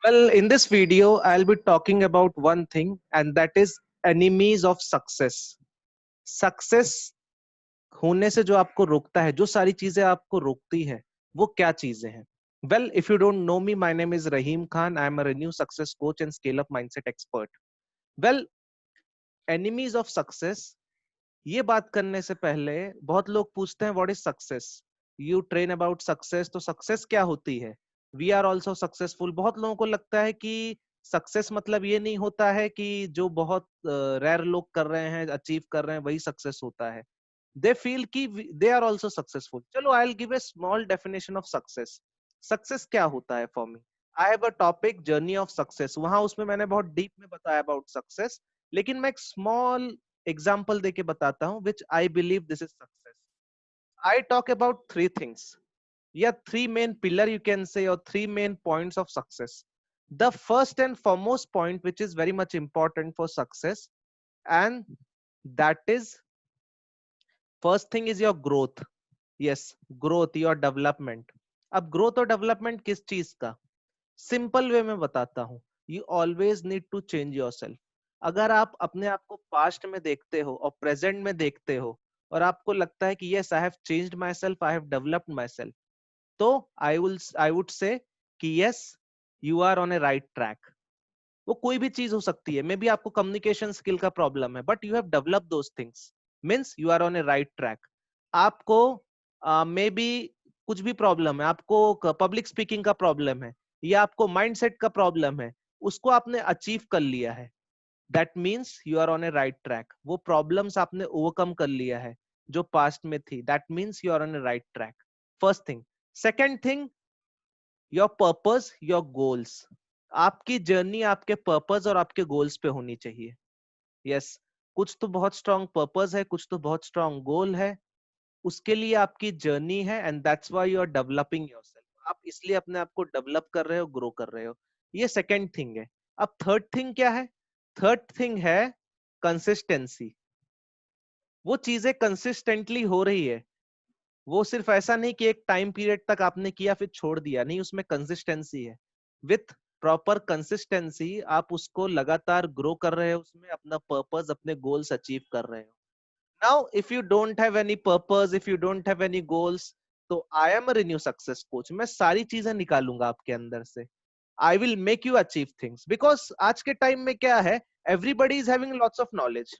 Well, in this video, I'll be talking about one thing, and that is enemies of success. Success होने से जो आपको रोकता है, जो सारी चीजें आपको रोकती है, वो क्या चीजें हैं? Well, if you don't know me, my name is Rahim Khan. I am a Renew Success coach and Scale Up Mindset expert. Well, enemies of success, ये बात करने से पहले बहुत लोग पूछते हैं what is success. You train about success, तो सक्सेस क्या होती है? We are also successful. बहुत लोगों को लगता है कि सक्सेस मतलब ये नहीं होता है कि जो बहुत रेयर लोग कर रहे हैं, अचीव कर रहे हैं, वही सक्सेस होता है। दे फील कि दे आर ऑल्सो सक्सेसफुल। चलो, I will give a small definition of success. Success क्या होता है for me? I have a topic journey of success, वहां उसमें मैंने बहुत डीप में बताया अबाउट सक्सेस, लेकिन मैं एक स्मॉल एग्जाम्पल देके बताता हूं which I believe this is success. I talk about three things, या three main pillar you can say, और three main points of success. The first and foremost point which is very much important for success, and that is, first thing is your growth. Yes, growth, your development. अब growth और development किस चीज का? Simple way में बताता हूं। You always need to change your self. अगर आप अपने आप को पास्ट में देखते हो और प्रेजेंट में देखते हो, और आपको लगता है कि yes, I have changed my self, I have developed my self, तो आई वुड से कि yes, you are on a right track. वो कोई भी चीज हो सकती है, मे बी आपको कम्युनिकेशन स्किल का प्रॉब्लम है, but you have develop those things, means you are on a right track. आपको मे बी कुछ भी प्रॉब्लम है, आपको पब्लिक स्पीकिंग का प्रॉब्लम है, या आपको माइंडसेट का प्रॉब्लम है, उसको आपने अचीव कर लिया है, that means you are on a right track. वो प्रॉब्लम्स आपने ओवरकम कर लिया है जो पास्ट में थी, that means you are on a right track. First thing. Second thing, your purpose, your goals. आपकी जर्नी आपके पर्पस और आपके गोल्स पे होनी चाहिए। यस, कुछ तो बहुत स्ट्रांग पर्पस है, कुछ तो बहुत स्ट्रांग गोल है, उसके लिए आपकी जर्नी है, and that's why you are developing yourself. आप इसलिए अपने आप को डेवलप कर रहे हो, ग्रो कर रहे हो। ये सेकंड थिंग है। अब थर्ड थिंग क्या है? थर्ड थिंग है कंसिस्टेंसी। वो चीजें कंसिस्टेंटली हो रही है। वो सिर्फ ऐसा नहीं कि एक टाइम पीरियड तक आपने किया फिर छोड़ दिया, नहीं, उसमें कंसिस्टेंसी है। विथ प्रॉपर कंसिस्टेंसी आप उसको लगातार ग्रो कर रहे हो, उसमें अपना पर्पस, अपने गोल्स अचीव कर रहे हो। Now if you don't have any purpose, if you don't have any goals, तो I am a renowned success coach. मैं सारी चीजें निकालूंगा आपके अंदर से। I will make you achieve things, because आज के टाइम में क्या है, everybody is having lots of knowledge.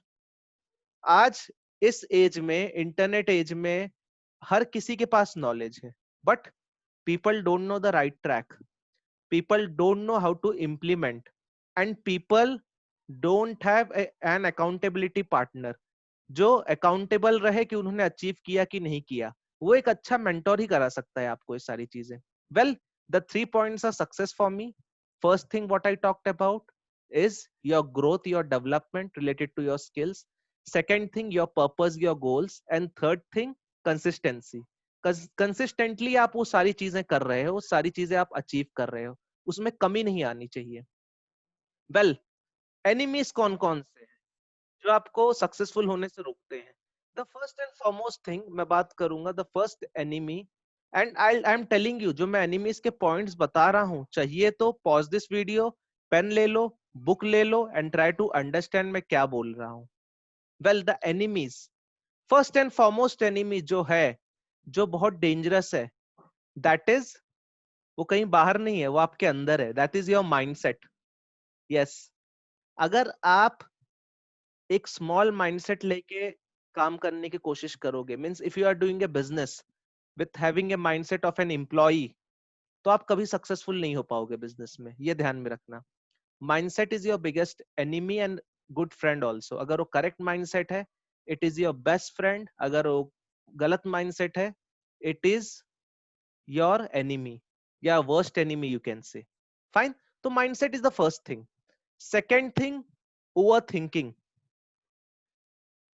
आज इस एज में, इंटरनेट एज में, हर किसी के पास नॉलेज है, but people don't know the right track, people don't know how to implement, and people don't have an accountability partner जो अकाउंटेबल रहे कि उन्होंने अचीव किया कि नहीं किया। वो एक अच्छा मेंटोर ही करा सकता है आपको ये सारी चीजें। Well, the three points are success for me. First thing what I talked about is your growth, your development related to your skills. Second thing, your purpose, your goals. And third thing, consistency. Consistently आप वो सारी चीजें कर रहे हो, वो सारी चीजें आप अचीव कर रहे हो, उसमें कमी नहीं आनी चाहिए। वेल, एनिमीज कौन कौन से हैं जो आपको सक्सेसफुल होने से रोकते हैं? The first and foremost thing मैं बात करूंगा, the first enemy, and I am telling you, जो मैं एनिमीज के पॉइंट्स बता रहा हूं, चाहिए तो पॉज दिस वीडियो, पेन ले लो, बुक ले लो, एंड ट्राई टू अंडरस्टैंड मैं क्या बोल रहा हूं। Well, the enemies, first and foremost enemy जो है, जो बहुत डेंजरस है, दैट इज, वो कहीं बाहर नहीं है, वो आपके अंदर है, that is your mindset. Yes, अगर आप एक स्मॉल माइंडसेट लेके काम करने की कोशिश करोगे, means if you are doing a business with having a mindset of an employee, तो आप कभी सक्सेसफुल नहीं हो पाओगे बिजनेस में, ये ध्यान में रखना। Mindset is your biggest enemy and good friend also. अगर वो करेक्ट माइंडसेट है, it is your best friend. अगर वो गलत माइंडसेट है, इट इज योर एनिमी, या worst enemy you can say. Fine, तो mindset is the first thing. Second thing, over thinking.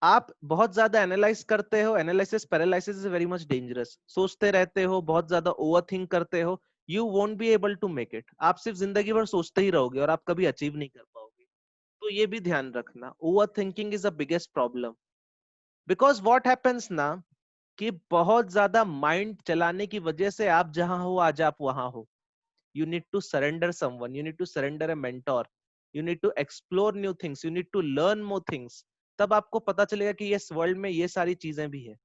आप बहुत ज्यादा एनालाइज करते हो, analysis paralysis is very much dangerous. सोचते रहते हो, बहुत ज्यादा ओवर थिंक करते हो, you won't be able to make it. आप सिर्फ जिंदगी भर सोचते ही रहोगे और आप कभी अचीव नहीं कर पाओगे। तो ये भी ध्यान रखना, over thinking is the biggest problem. Because what happens ना, कि बहुत ज्यादा माइंड चलाने की वजह से आप जहां हो आज आप वहां हो। you need to surrender someone, you need to surrender a mentor, you need to explore new things, you need to learn more things. तब आपको पता चलेगा कि इस वर्ल्ड में ये सारी चीजें भी है,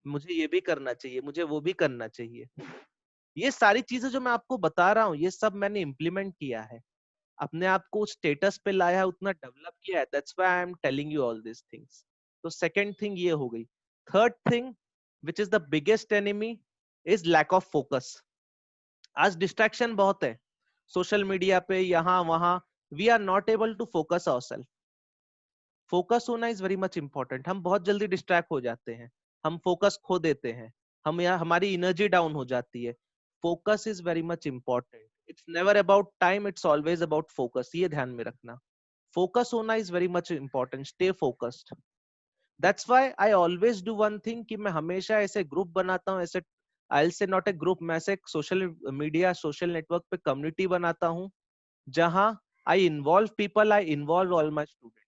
मुझे ये भी करना चाहिए, मुझे वो भी करना चाहिए। ये सारी चीजें जो मैं आपको बता रहा हूँ, ये सब मैंने इम्प्लीमेंट किया है, अपने आप को स्टेटस पे लाया है, उतना डेवलप किया है। That's why I am telling you all this things. तो सेकंड थिंग ये हो गई। Third thing which is the biggest enemy is lack of focus. आज डिस्ट्रैक्शन बहुत है, सोशल मीडिया पे, यहाँ वहां, we are not able to focus ourself. Focus होना इज वेरी मच इंपॉर्टेंट। हम बहुत जल्दी डिस्ट्रैक्ट हो जाते हैं, हम फोकस खो देते हैं, हम यहाँ हमारी एनर्जी डाउन हो जाती है। Focus is very much important. It's never about time, it's always about focus. ये ध्यान में रखना, फोकस होना is very much important. Stay focused. That's why I always do one thing कि मैं हमेशा ऐसे ग्रुप बनाता हूँ, ऐसे आई से नॉट ए ग्रुप, मैं ऐसे सोशल मीडिया सोशल नेटवर्क पे कम्युनिटी बनाता हूँ जहां I involve people, I involve all my students.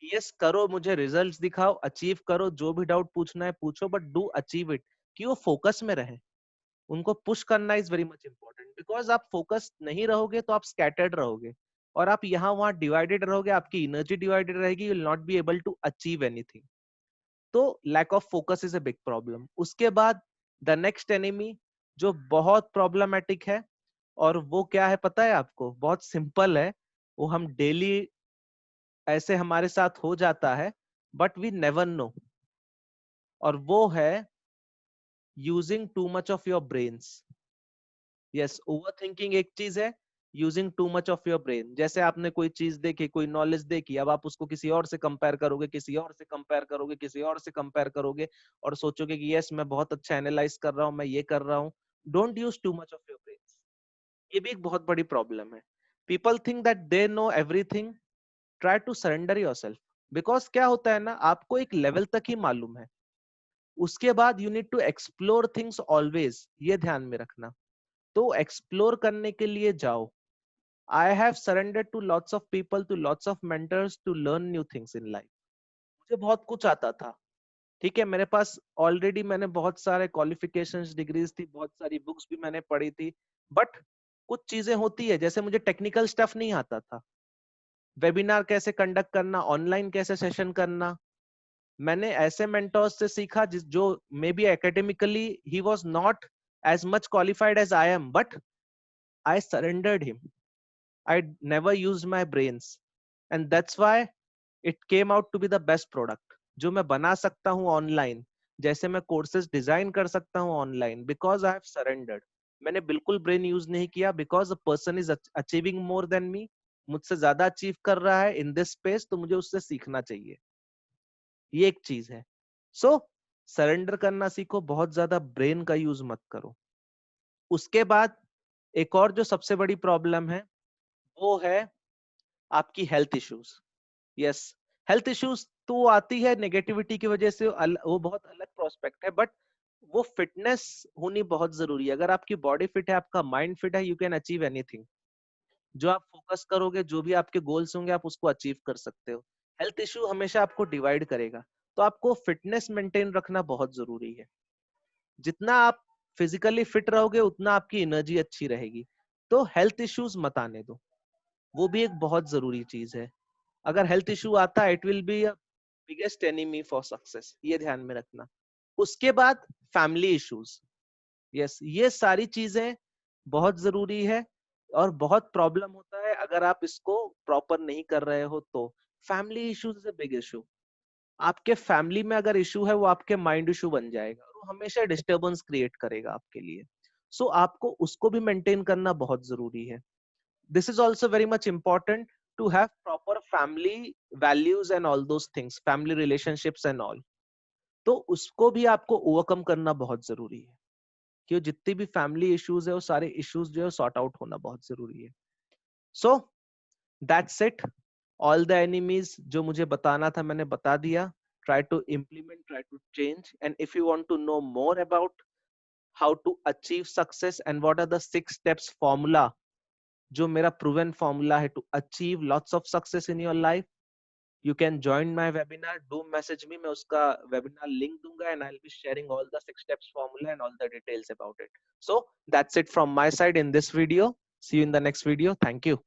Yes करो, मुझे रिजल्ट्स दिखाओ, अचीव करो, जो भी डाउट पूछना है पूछो, बट डू अचीव इट, कि वो फोकस में रहे। उनको पुश करना is very much important, because आप फोकस नहीं रहोगे तो आप स्कैटर्ड रहोगे, और आप यहाँ वहां डिवाइडेड रहोगे, आपकी एनर्जी डिवाइडेड रहेगी, you will not be able to achieve anything. तो lack of focus is a big problem. उसके बाद द नेक्स्ट एनिमी जो बहुत प्रॉब्लमेटिक है, और वो क्या है पता है आपको? बहुत सिंपल है, वो हम डेली ऐसे हमारे साथ हो जाता है, बट वी नेवर नो, और वो है using to much of your brains. Yes, over thinking एक चीज है, using to much of your brain. जैसे आपने कोई चीज देखी, कोई नॉलेज देखी, अब आप उसको किसी और से कंपेयर करोगे, किसी और से कंपेयर करोगे, किसी और से कंपेयर करोगे, और सोचोगे कि यस मैं बहुत अच्छा एनालाइज कर रहा हूँ, मैं ये कर रहा हूँ। Don't use too much of your brain. ये भी एक बहुत बड़ी प्रॉब्लम है। People think that they know everything. Try to surrender yourself. Because क्या होता है ना, आपको एक लेवल तक ही मालूम है, उसके बाद you need to explore things always. ये ध्यान में रखना। तो एक्सप्लोर करने के लिए जाओ। I have surrendered to lots of people, to lots of mentors, to learn new things in life. मुझे बहुत कुछ आता था, ठीक है, मेरे पास ऑलरेडी मैंने बहुत सारे क्वालिफिकेशंस, डिग्रीज थी, बहुत सारी बुक्स भी मैंने पढ़ी थी, बट कुछ चीजें होती है, जैसे मुझे टेक्निकल स्टफ नहीं आता था, वेबिनार कैसे कंडक्ट करना, ऑनलाइन कैसे सेशन करना। मैंने ऐसे मेंटर्स से सीखा जिस जो may be academically he was not as much qualified as I am, but I surrendered him. I never used my brains, and that's why it came out to be the best product जो मैं बना सकता हूँ online. जैसे मैं courses design कर सकता हूँ online, because I have surrendered. मैंने बिल्कुल ब्रेन यूज नहीं किया, because a person is achieving more than me, मुझसे ज्यादा अचीव कर रहा है इन दिस स्पेस, तो मुझे उससे सीखना चाहिए। ये एक चीज है। सो सरेंडर करना सीखो, बहुत ज्यादा ब्रेन का यूज मत करो। उसके बाद एक और जो सबसे बड़ी प्रॉब्लम है, वो है आपकी health issues. Yes, health issues तो आती है नेगेटिविटी की वजह से, वो बहुत अलग प्रोस्पेक्ट है, बट वो फिटनेस होनी बहुत जरूरी है। अगर आपकी बॉडी फिट है, आपका माइंड फिट है, यू कैन अचीव एनीथिंग। जो आप फोकस करोगे, जो भी आपके गोल्स होंगे, आप उसको अचीव कर सकते हो। हेल्थ इश्यू हमेशा आपको डिवाइड करेगा, तो आपको फिटनेस मेंटेन रखना बहुत जरूरी है। जितना आप फिजिकली फिट रहोगे, उतना आपकी एनर्जी अच्छी रहेगी। तो हेल्थ इश्यूज मत आने दो, वो भी एक बहुत जरूरी चीज है। अगर हेल्थ इशू आता है, it will be a biggest enemy for success. ये ध्यान में रखना। उसके बाद फैमिली इश्यूज। यस, ये सारी चीजें बहुत जरूरी है, और बहुत प्रॉब्लम होता है अगर आप इसको प्रॉपर नहीं कर रहे हो तो। Family issues is a big issue. आपके फैमिली में अगर इशू है, वो आपके माइंड इशू बन जाएगा, और वो हमेशा डिस्टरबेंस क्रिएट करेगा आपके लिए। सो आपको उसको भी मेंटेन करना बहुत जरूरी है। This is also very much important to have proper family values and all those things, family relationships and all. तो उसको भी आपको ओवरकम करना बहुत जरूरी है, कि जितनी भी फैमिली इश्यूज है, वो सारे इश्यूज जो है सॉर्ट आउट होना बहुत जरूरी है। So that's it. All the enemies जो मुझे बताना था मैंने बता दिया। Try to implement, try to change, and if you want to know more about how to achieve success and what are the 6 steps formula, जो मेरा प्रूवन फॉर्मूला है to achieve lots of success in your life, You can join my webinar. Do message me. मैं उसका webinar link दूंगा and I'll be sharing all the 6 steps formula and all the details about it. So that's it from my side in this video. See you in the next video. Thank you.